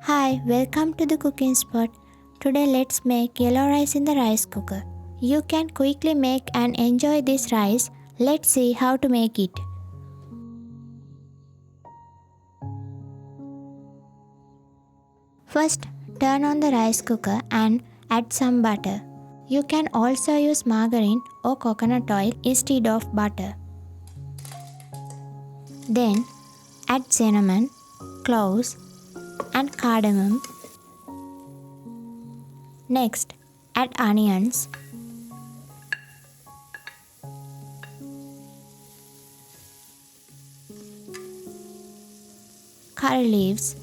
Hi, welcome to the cooking spot. Today let's make yellow rice in the rice cooker. You can quickly make and enjoy this rice. Let's see how to make it. First, turn on the rice cooker and add some butter. You can also use margarine or coconut oil instead of butter. Then, add cinnamon, cloves, and cardamom. Next, add onions, curry leaves,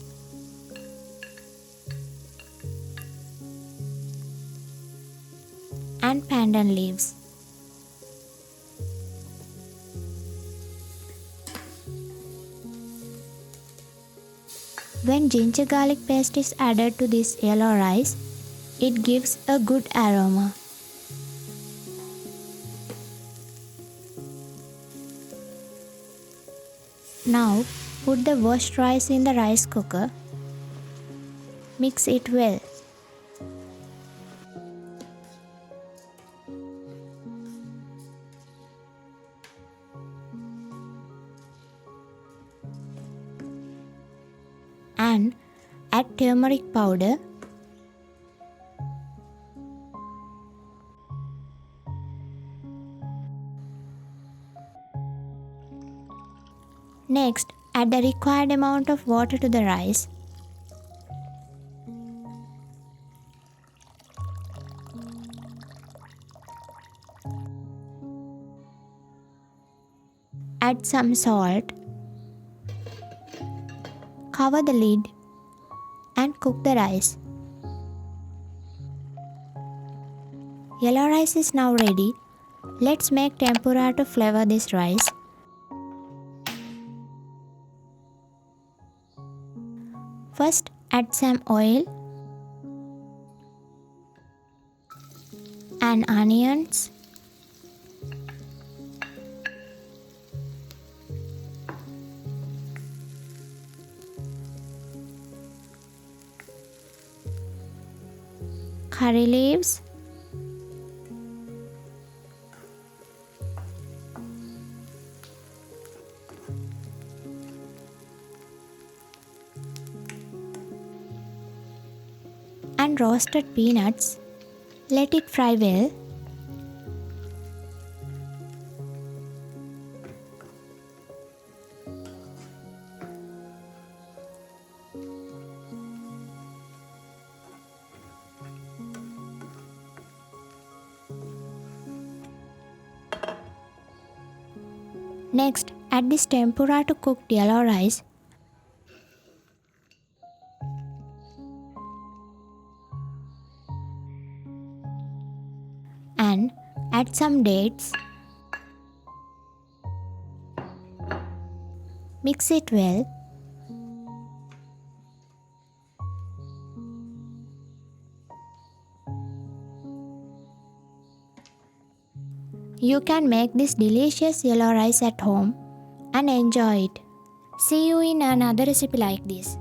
and pandan leaves. When ginger garlic paste is added to this yellow rice, it gives a good aroma. Now put the washed rice in the rice cooker. Mix it well. And add turmeric powder, next add the required amount of water to the rice. Add some salt. Cover the lid and cook the rice. Yellow rice is now ready. Let's make tempura to flavor this rice. First, add some oil and onions, curry leaves, and roasted peanuts. Let it fry well. Next, add this tempura to cooked yellow rice. And add some dates. Mix it well. You can make this delicious yellow rice at home and enjoy it. See you in another recipe like this.